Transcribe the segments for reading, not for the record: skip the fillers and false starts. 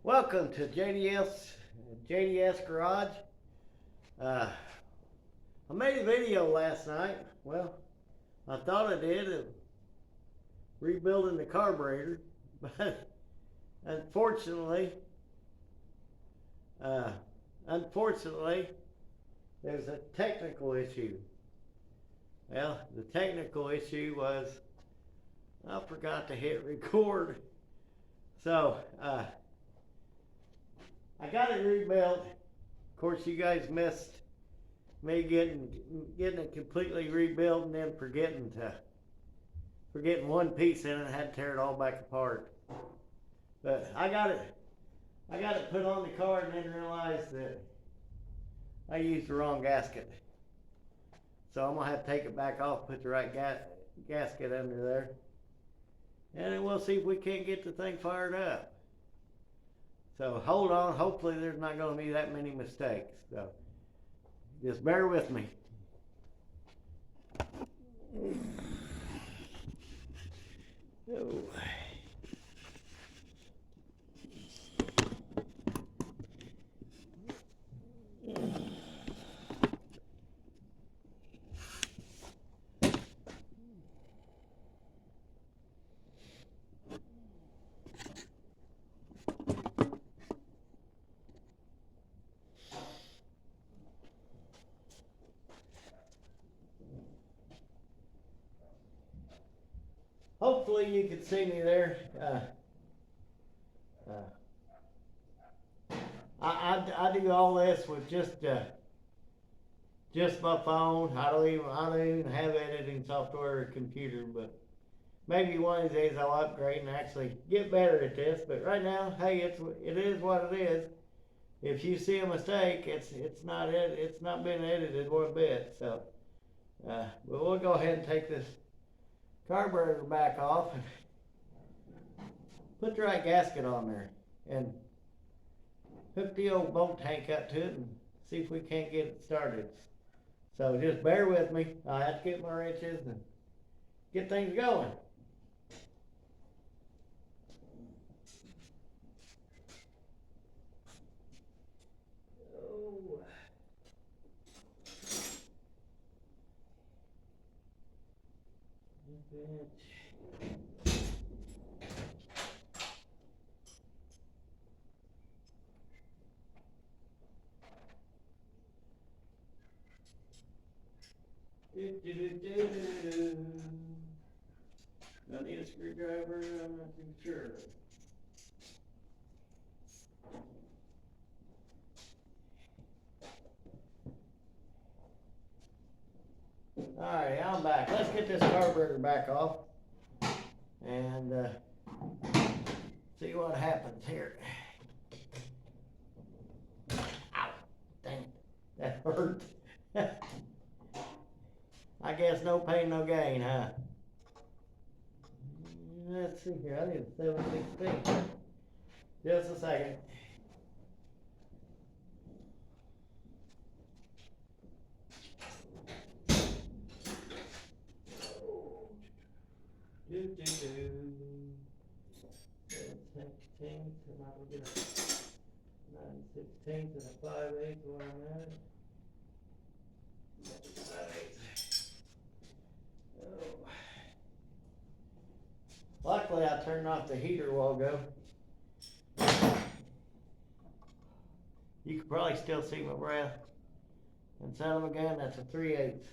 Welcome to JDS Garage. I made a video last night. Well, I thought I did of rebuilding the carburetor, but unfortunately, there's a technical issue. Well, the technical issue was I forgot to hit record. So, I got it rebuilt. Of course, you guys missed me getting it completely rebuilt and then forgetting one piece in it. I had to tear it all back apart. But I got it put on the car and then realized that I used the wrong gasket. So I'm gonna have to take it back off, put the right gasket under there, and then we'll see if we can't get the thing fired up. So hold on, hopefully there's not gonna be that many mistakes. So just bear with me. Oh. Hopefully you can see me there. I do all this with just my phone. I don't even have editing software or computer, but maybe one of these days I'll upgrade and actually get better at this. But right now, hey, it is what it is. If you see a mistake, it's not been edited one bit. So, but we'll go ahead and take this carburetor back off and put the right gasket on there and hook the old bolt tank up to it and see if we can't get it started. So just bear with me. I have to get my wrenches and get things going. I need a screwdriver, I'm not too sure. Alright, I'm back. Let's get this carburetor back off and see what happens here. Ow, dang it, that hurt. I guess no pain, no gain, huh? Let's see here, I need a 7/16. Just a second. Do. 7/16, and I will get a 9/16 and a 5/8 where I'm at. 5/8. Luckily, I turned off the heater a while ago. You can probably still see my breath. And son of a gun, that's a 3/8.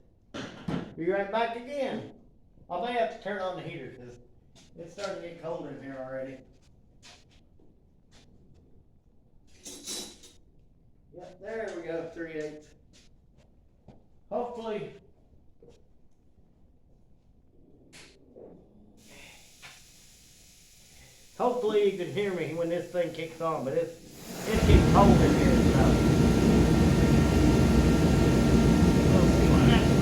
Be right back again. I may have to turn on the heater because it's starting to get colder in here already. Yep, there we go, 3/8. Hopefully you can hear me when this thing kicks on, but it's getting cold in here, so. We'll see what happens.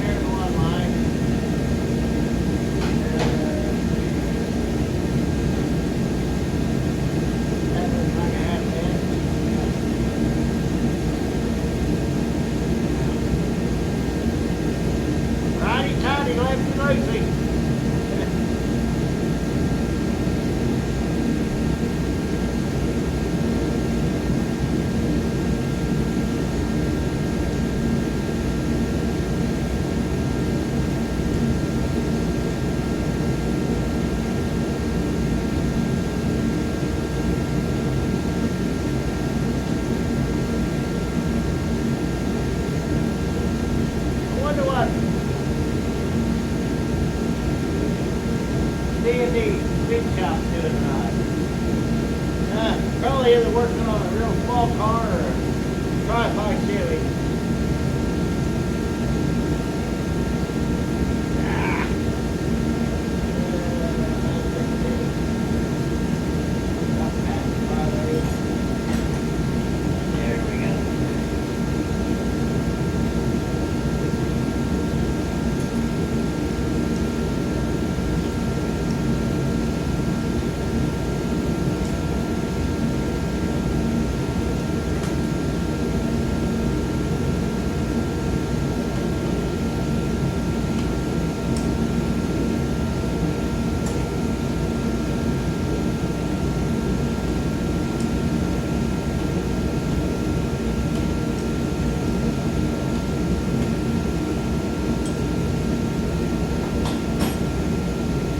There's one line. That looks like a half inch. lefty loosey. I wonder what D&D big shop's doing tonight. Probably either working on a real small car or a tri-fi Chevy. There we go.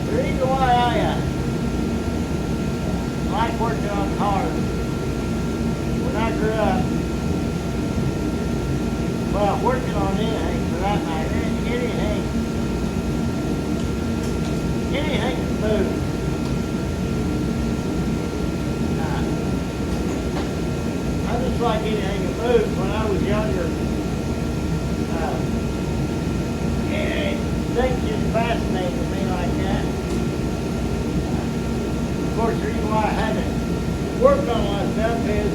The reason why I like working on cars, when I grew up, well, working on anything for that matter, anything that's moved. I just like anything that moves. When I was younger, things just fascinated me like that. Of course, the reason why I had to work on a lot of stuff is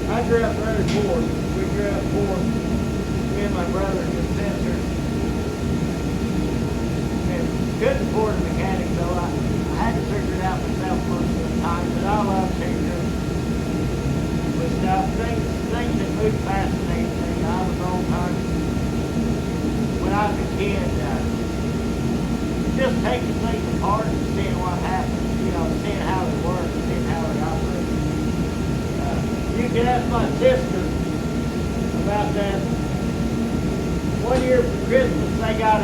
I grew up very poor. We grew up poor, me and my brothers and sisters, and couldn't afford a mechanic, so I had to figure it out myself most of the time. But I love tinkering with stuff. Things that move fascinate me. I was all time when I was a kid, just taking things apart and seeing what happens, seeing how they work, seeing how they operate. You can ask my sister about that. One year for Christmas, they got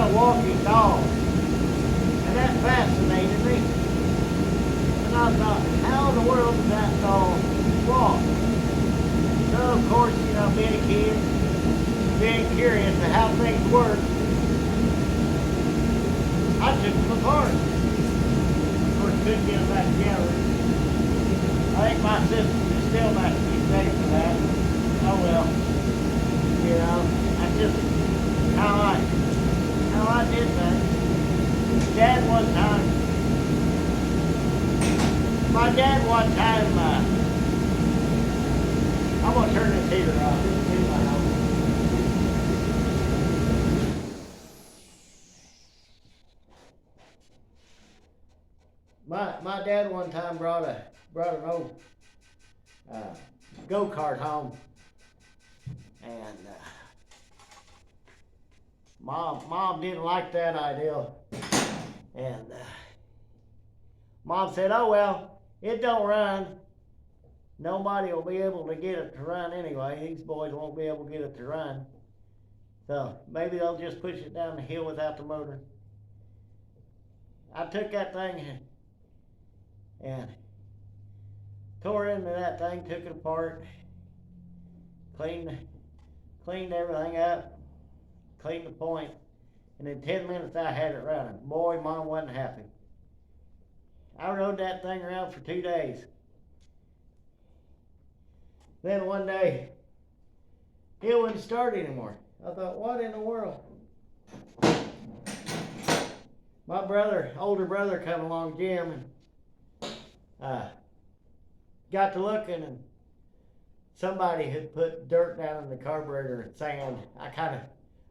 a walking dog, and that fascinated me. And I thought, how in the world does that dog walk? So of course, being a kid, being curious to how things work, I took them apart. Of course, couldn't get them back together. I think my sister still has to be safe for that. Oh well. That's just how I did that. My dad one time, I'm gonna turn this heater off. It's too loud. My dad one time brought an old go-kart home, and mom didn't like that idea, and mom said, "Oh well, it don't run. Nobody will be able to get it to run anyway. These boys won't be able to get it to run. So maybe they'll just push it down the hill without the motor." I took that thing and tore into that thing, took it apart, cleaned everything up, cleaned the point, and in 10 minutes I had it running. Boy, Mom wasn't happy. I rode that thing around for 2 days. Then one day, it wouldn't start anymore. I thought, what in the world? My older brother come along, Jim, and got to looking, and somebody had put dirt down in the carburetor and sand. I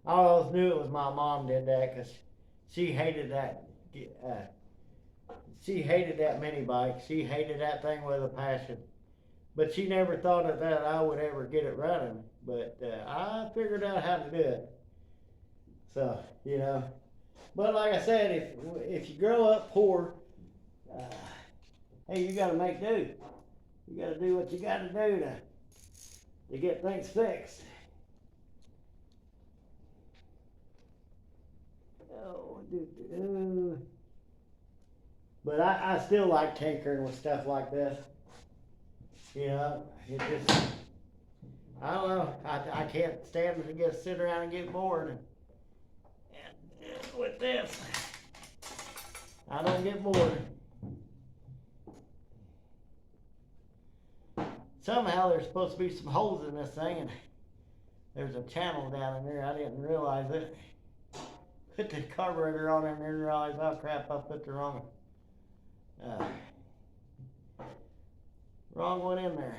always knew it was my mom did that, because she hated that. She hated that mini bike. She hated that thing with a passion. But she never thought of that I would ever get it running. but I figured out how to do it. So, you know, but like I said, if you grow up poor, uh, hey, you got to make do. You got to do what you got to do to get things fixed. Oh, but I still like tinkering with stuff like this. You know, it just, I don't know. I can't stand to just sit around and get bored. And with this, I don't get bored. Somehow there's supposed to be some holes in this thing, and there's a channel down in there. I didn't realize it. Put the carburetor on in there and realized, oh crap, I put the wrong one in there.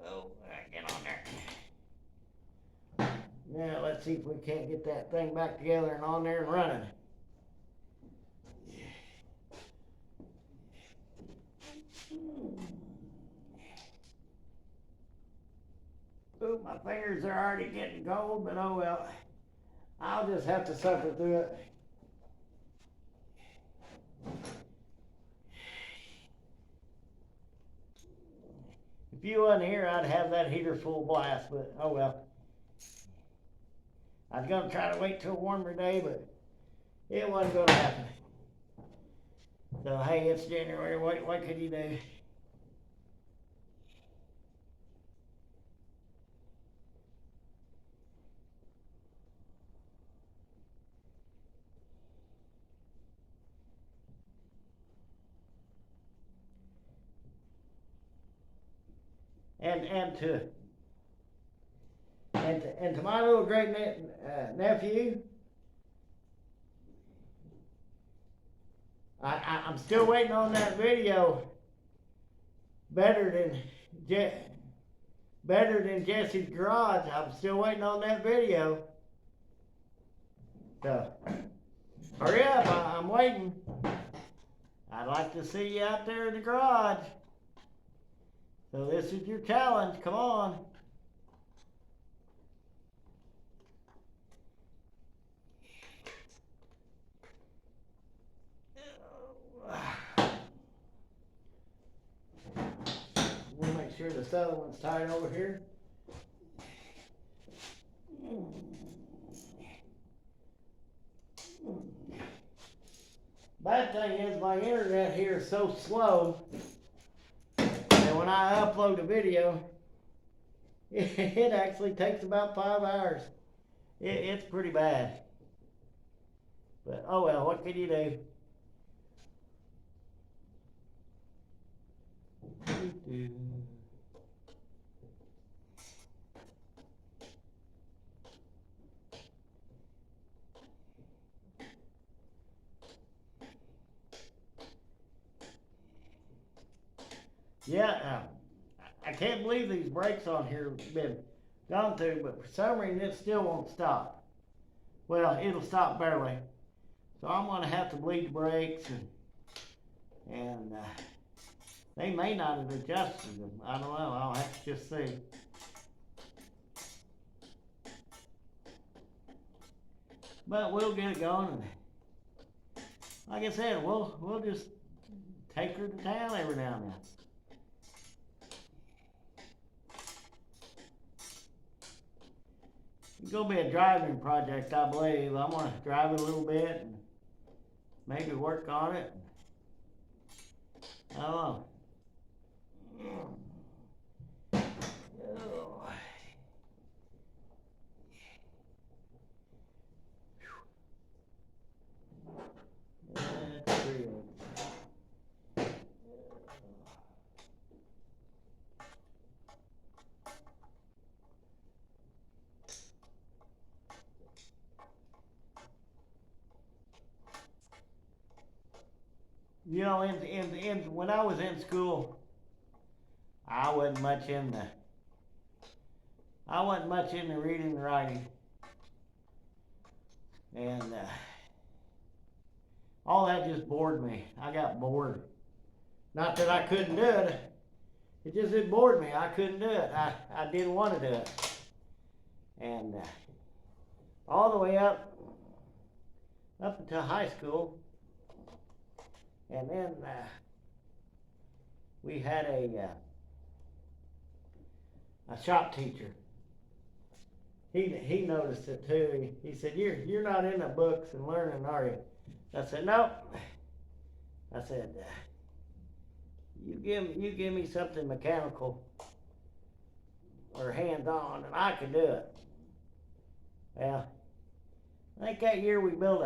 Oh, get on there. Now let's see if we can't get that thing back together and on there and running. Ooh, my fingers are already getting cold, but oh well. I'll just have to suffer through it. If you wasn't here, I'd have that heater full blast, but oh well. I was going to try to wait till a warmer day, but it wasn't going to happen. So, hey, it's January. What could you do? And to my little great nephew, I'm still waiting on that video. Better than Jesse's garage. I'm still waiting on that video. So hurry up! I'm waiting. I'd like to see you out there in the garage. So this is your challenge. Come on. We'll make sure this other one's tied over here. Bad thing is my internet here is so slow that when I upload a video, it actually takes about 5 hours. It's pretty bad. But oh well, what can you do? Yeah, I can't believe these brakes on here have been gone through, but for some reason it still won't stop. Well, it'll stop barely. So I'm going to have to bleed the brakes, and they may not have adjusted them. I don't know. I'll have to just see. But we'll get it going. And like I said, we'll just take her to town every now and then. It's going to be a driving project, I believe. I'm going to drive it a little bit and maybe work on it. I don't know. That's real. You know, when I was in school, I wasn't much into reading and writing, and all that just bored me. I got bored. Not that I couldn't do it. It bored me. I couldn't do it. I didn't want to do it. And all the way up until high school. And then we had a shop teacher. He noticed it too. He said, "You're not in the books and learning, are you?" I said, "Nope." I said, "You give me something mechanical or hands-on, and I can do it." Well, I think that year we built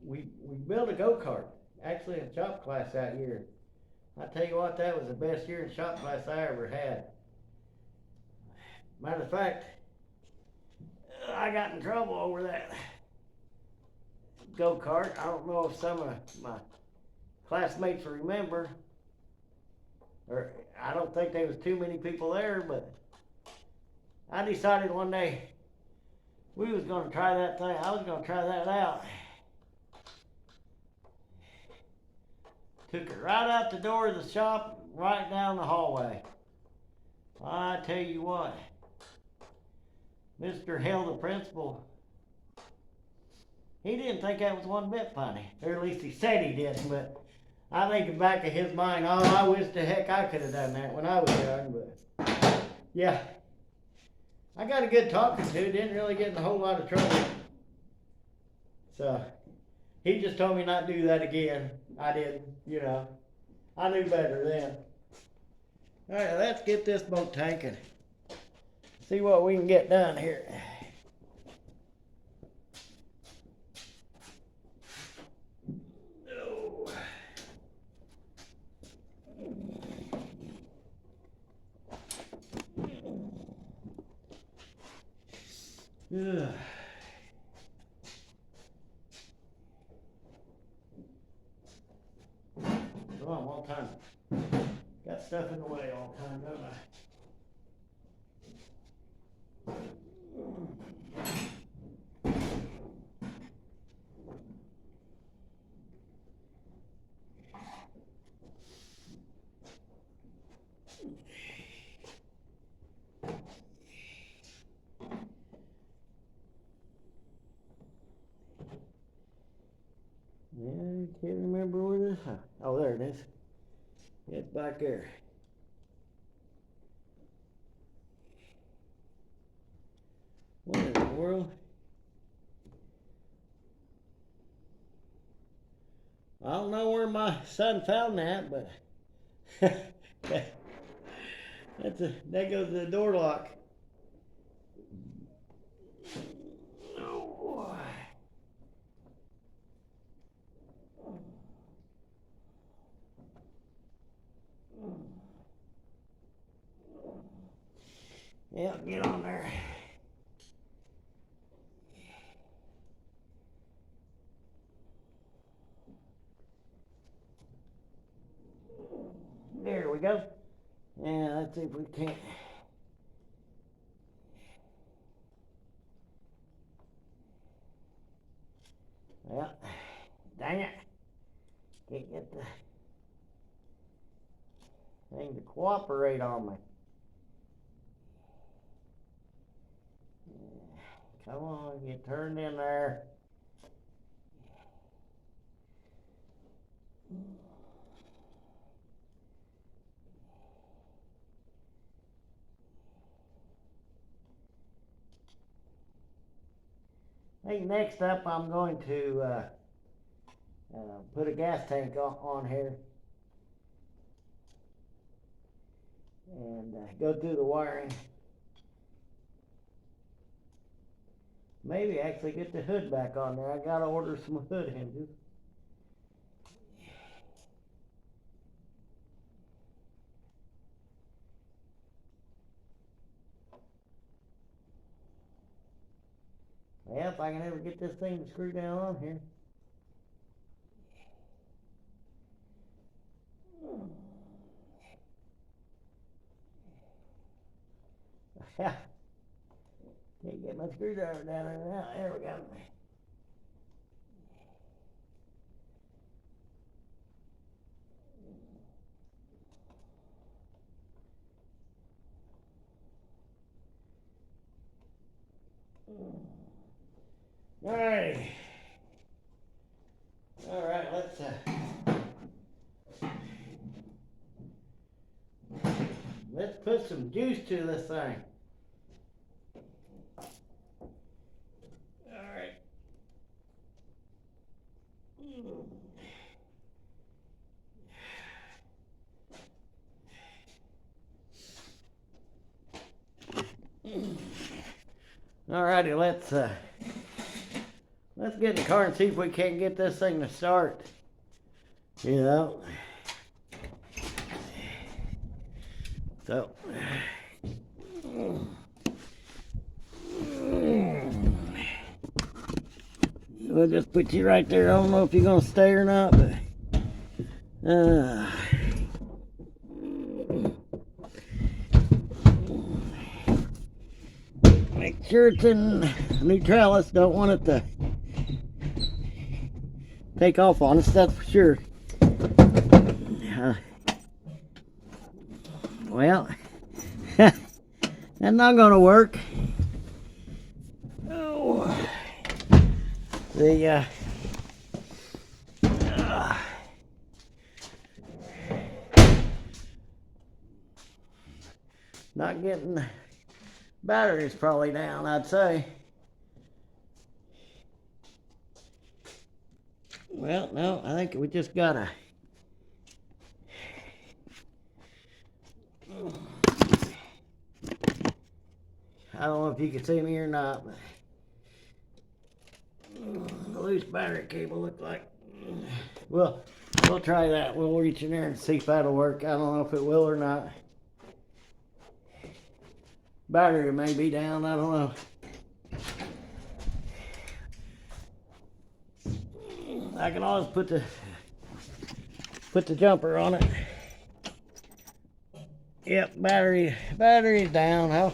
we built a go-kart. Actually, in shop class that year. I tell you what, that was the best year in shop class I ever had. Matter of fact, I got in trouble over that go-kart. I don't know if some of my classmates remember, or I don't think there was too many people there, but I decided one day we was going to try that thing. I was going to try that out. Took it right out the door of the shop, right down the hallway. I tell you what, Mr. Hill, the principal, he didn't think that was one bit funny. Or at least he said he didn't, but I think in the back of his mind, oh, I wish the heck I could have done that when I was young, but yeah. I got a good talking to, didn't really get in a whole lot of trouble. So, he just told me not to do that again. I didn't, I knew better then. Alright, let's get this boat tanking. See what we can get done here. Ugh. Come on, all time. Got stuff in the way all the time, don't I? Yeah, I can't remember where this. Oh, there it is. It's back there. What in the world? I don't know where my son found that, but that goes to the door lock. Oh. Yeah, get on there. There we go. Yeah, let's see if we can't. Well, dang it. Can't get the thing to cooperate on me. Come on, get turned in there. I think next up I'm going to put a gas tank on here and go through the wiring. Maybe actually get the hood back on there. I gotta order some hood hinges. Yeah, if I can ever get this thing to screw down on here. Yeah. Can't get my screwdriver down there now. There we go. put some juice to this thing. All right. Alrighty, let's get in the car and see if we can't get this thing to start. You know. So we'll just put you right there. I don't know if you're gonna stay or not, but make sure it's in neutralis. Don't want it to take off on us, that's for sure. Well, that's not gonna work. Oh, the not getting batteries probably down, I'd say. Well, no, I think we just gotta. I don't know if you can see me or not, but the loose battery cable looked like. Well, we'll try that. We'll reach in there and see if that'll work. I don't know if it will or not. Battery may be down, I don't know. I can always put the jumper on it. Yep, battery's down.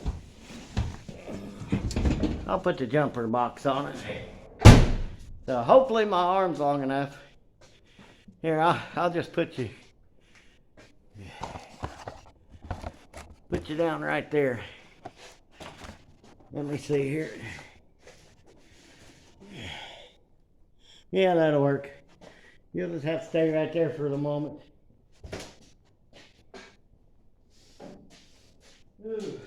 I'll put the jumper box on it. So hopefully my arm's long enough. Here, I'll just put you down right there. Let me see here. Yeah, that'll work. You'll just have to stay right there for the moment. Ooh.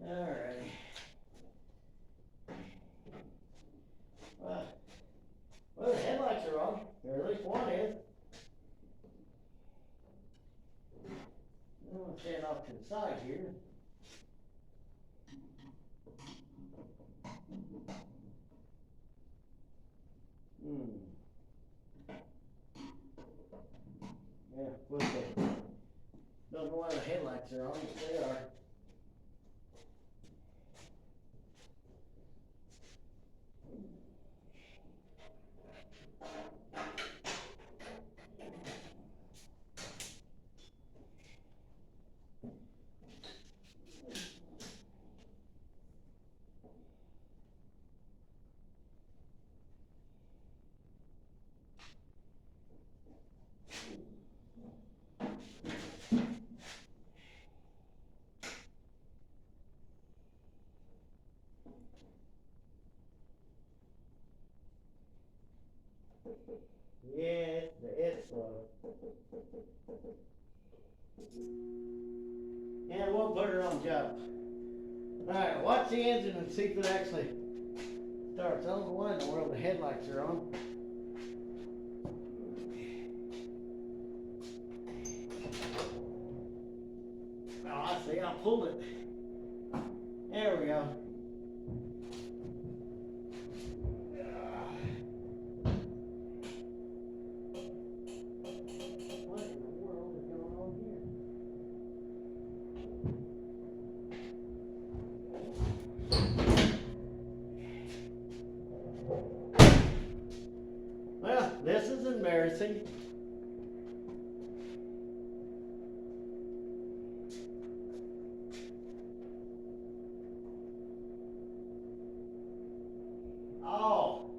Alrighty. Well, the headlights are on, or at least one is. I'm going to stand off to the side here. Yeah, we'll see. Don't know why the headlights are on, but they are. Yeah, it's slow. And we'll put her on jump. Alright, watch the engine and see if it actually starts. I don't know why in the world the headlights are on. Oh, I see, I pulled it. There we go. Well, this is embarrassing. Oh,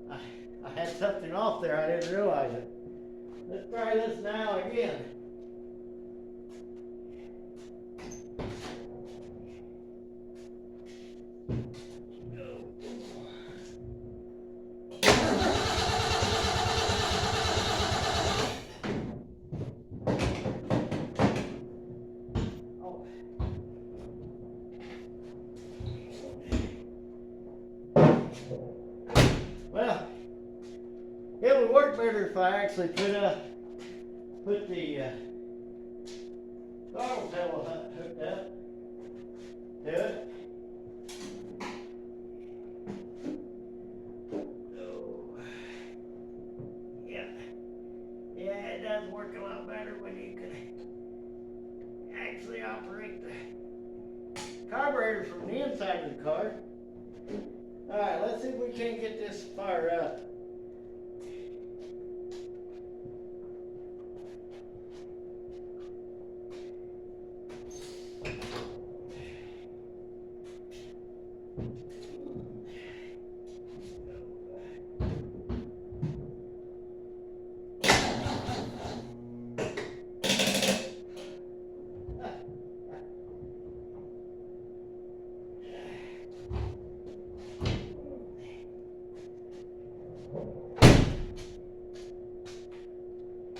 I had something off there. I didn't realize it. Let's try this now again. if I actually put the throttle pedal hooked up to it. Oh, yeah, it does work a lot better when you can actually operate the carburetor from the inside of the car. Alright, let's see if we can't get this fire up.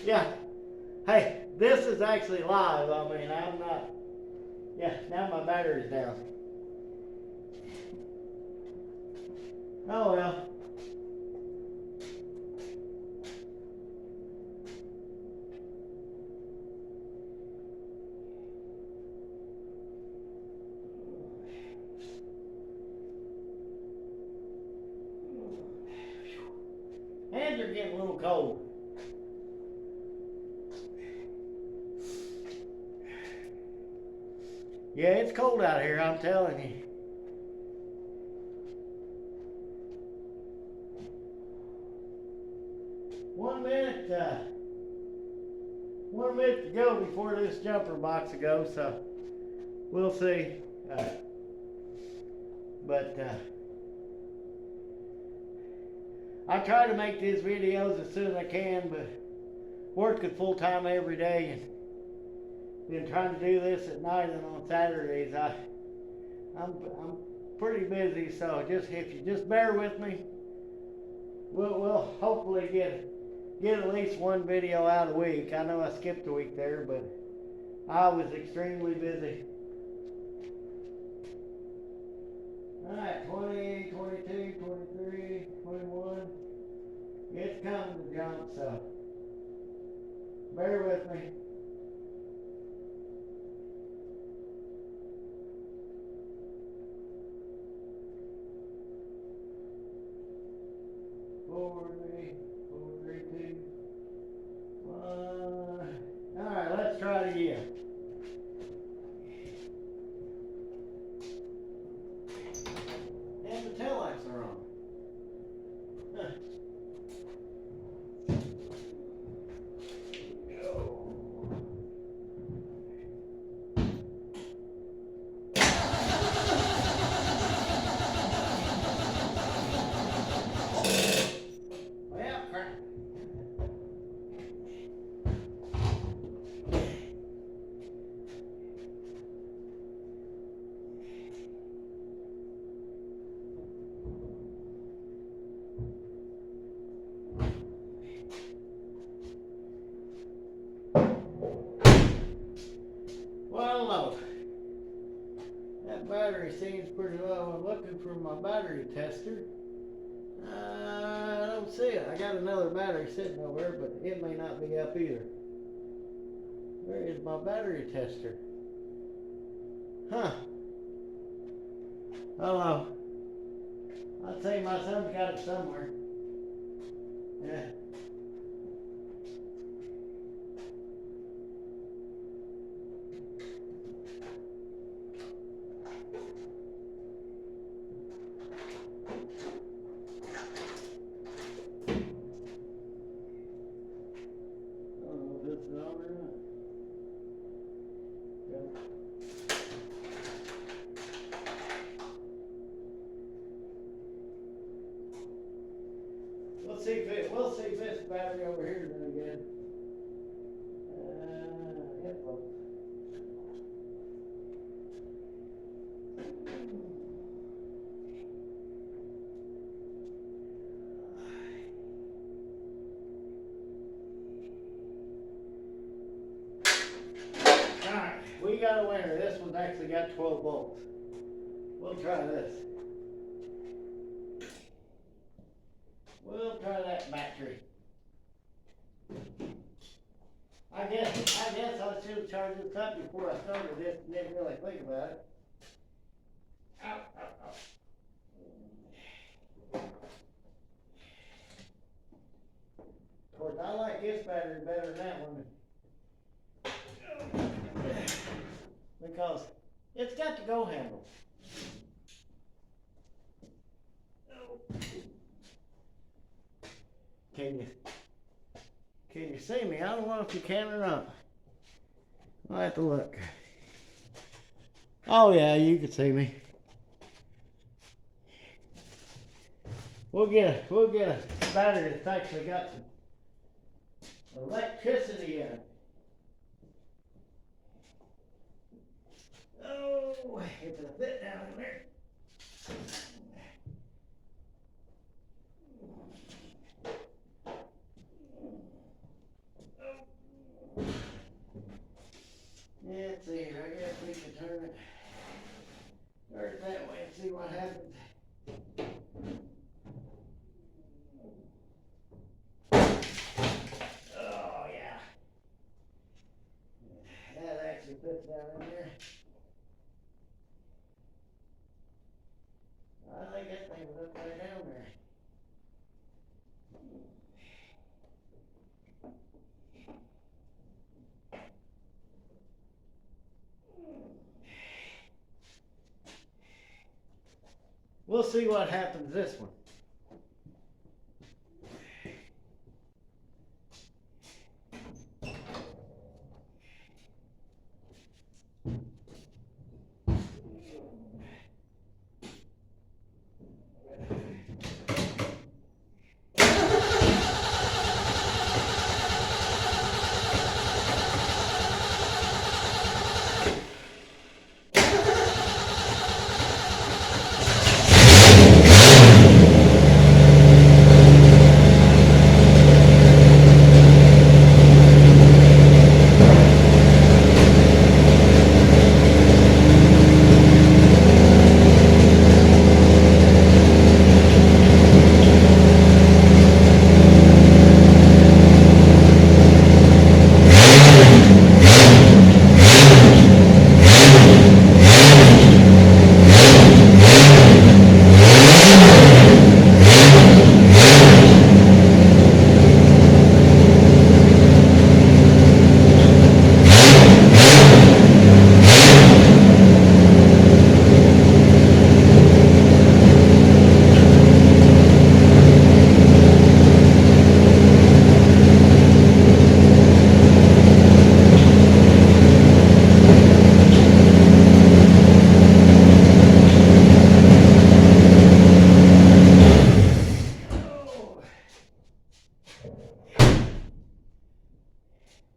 Yeah. Hey, this is actually live. I mean, I'm not. Yeah, now my battery's down. Oh well. Hands are getting a little cold. Yeah, it's cold out here, I'm telling you. One minute to go before this jumper box to go, so we'll see. I try to make these videos as soon as I can, but working full time every day and been trying to do this at night and on Saturdays. I'm pretty busy, so if you just bear with me, we'll hopefully get at least one video out a week. I know I skipped a week there, but I was extremely busy. Alright, 20, 22, 23, 21. It's coming to jump, so bear with me. Four, three, two, one. Alright, let's try it again. And the taillights are on. Huh. Well, no. That battery seems pretty low. I'm looking for my battery tester. I don't see it. I got another battery sitting over there, but it may not be up either. Where is my battery tester? Huh. I don't know. I'd say my son's got it somewhere. Yeah. We'll see if this battery over here is any good. Yep. Alright, we got a winner. This one's actually got 12 volts. We'll try this. We'll try that battery. I should have charged this up before I started this and didn't really think about it. Ow, ow, ow. Of course, I like this battery better than that one. Because it's got the go handle. Can you see me? I don't know if you can or not. I'll have to look. Oh yeah, you can see me. We'll get a battery that's actually got some electricity in it. Oh, it's a bit down in there. Let's see here, I guess we can turn it that way and see what happens. Oh yeah. That actually fits down in there. I think that thing was upside down there. We'll see what happens this one.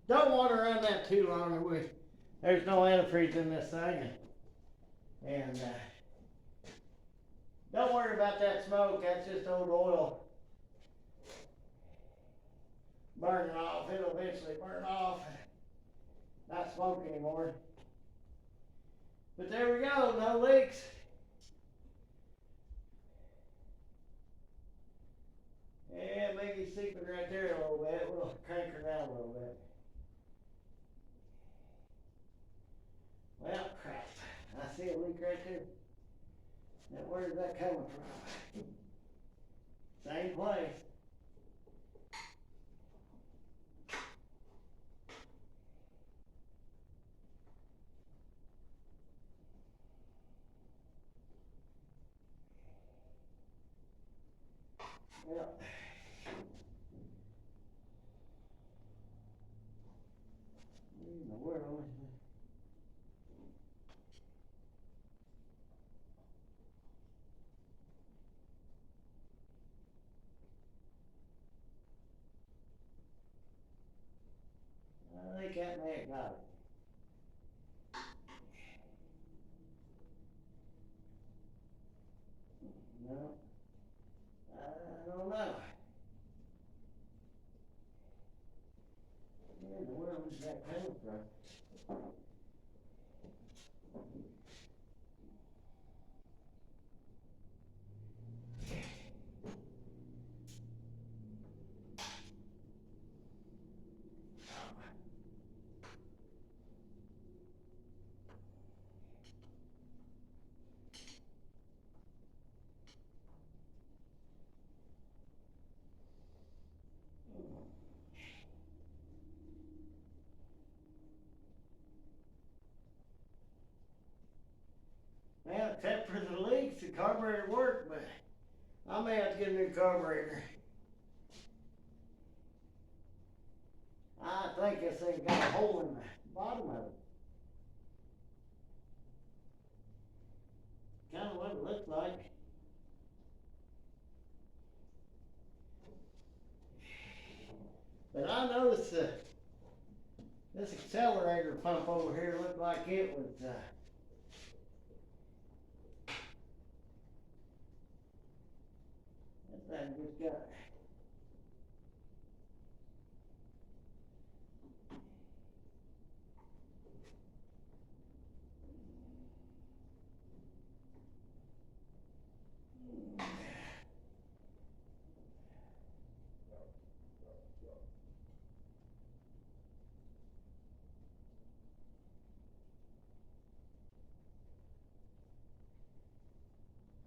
Don't want to run that too long. There's no antifreeze in this thing. And don't worry about that smoke. That's just old oil burning off. It'll eventually burn off. Not smoke anymore. But there we go. No leaks. Yeah, maybe seeping right there a little bit. We'll crank her down a little bit. Well, crap. I see a leak right there. Now, where's that coming from? Same place. Yep. In the world. I think that may have got it. No. I don't know. Where in the world is that coming from? carburetor work, but I may have to get a new carburetor. I think this thing's got a hole in the bottom of it. Kind of what it looks like. But I noticed this accelerator pump over here looked like it was that thing just got.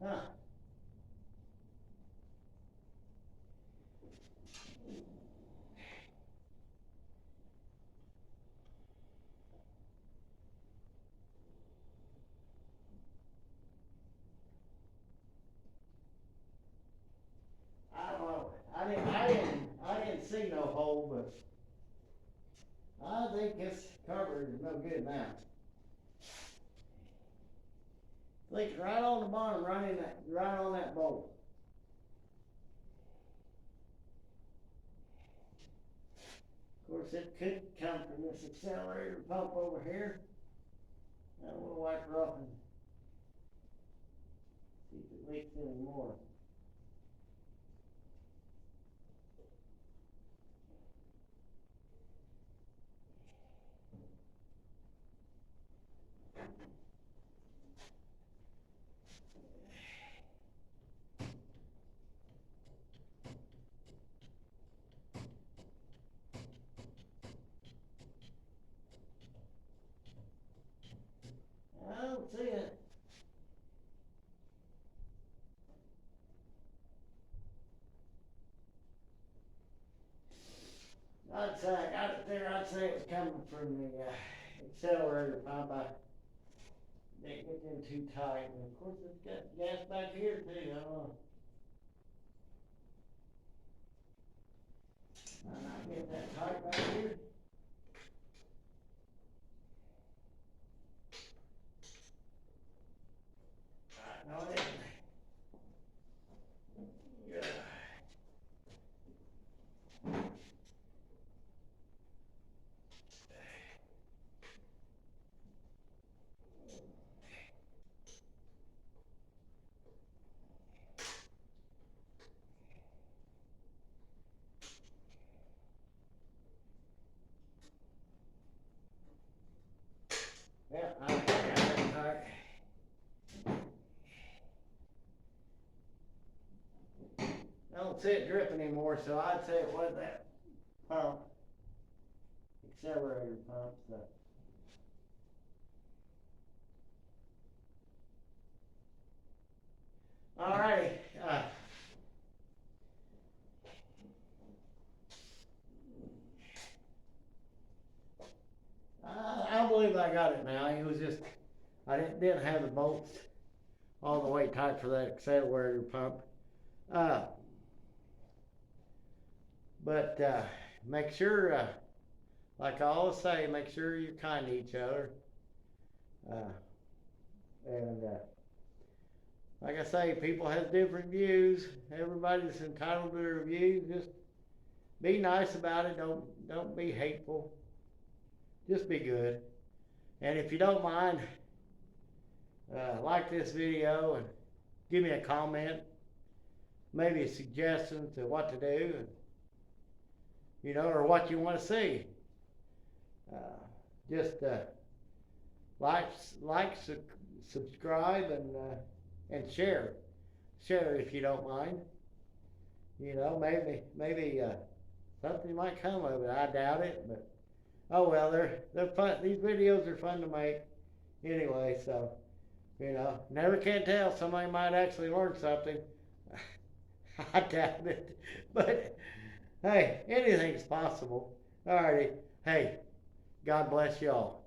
Huh. I don't know. I didn't see no hole, but I think this carburetor is no good now. Leaks right on the bottom, right on that bolt. Of course, it could come from this accelerator pump over here. Now we'll wipe her off and see if it leaks anymore. I don't see it. I'd say I got it there. I'd say it was coming from the accelerator pump. I didn't get in too tight. And of course, it's got gas back here too. I don't know. I'm not getting that tight back here. No, it isn't. Yeah. Yeah, I got that tight. I don't see it dripping anymore, so I'd say it was that pump, accelerator pump. So. Alrighty. I believe I got it now. It was just I didn't have the bolts all the way tight for that accelerator pump. But make sure, like I always say, make sure you're kind to each other. And like I say, people have different views. Everybody's entitled to their views. Just be nice about it. Don't be hateful. Just be good. And if you don't mind, like this video and give me a comment, maybe a suggestion to what to do, and, or what you want to see. Just like, subscribe, and share. Share if you don't mind. Maybe something might come of it. I doubt it, but oh well, they're fun. These videos are fun to make anyway. So never can tell. Somebody might actually learn something. I doubt it, but hey, anything's possible. Alrighty, hey, God bless y'all.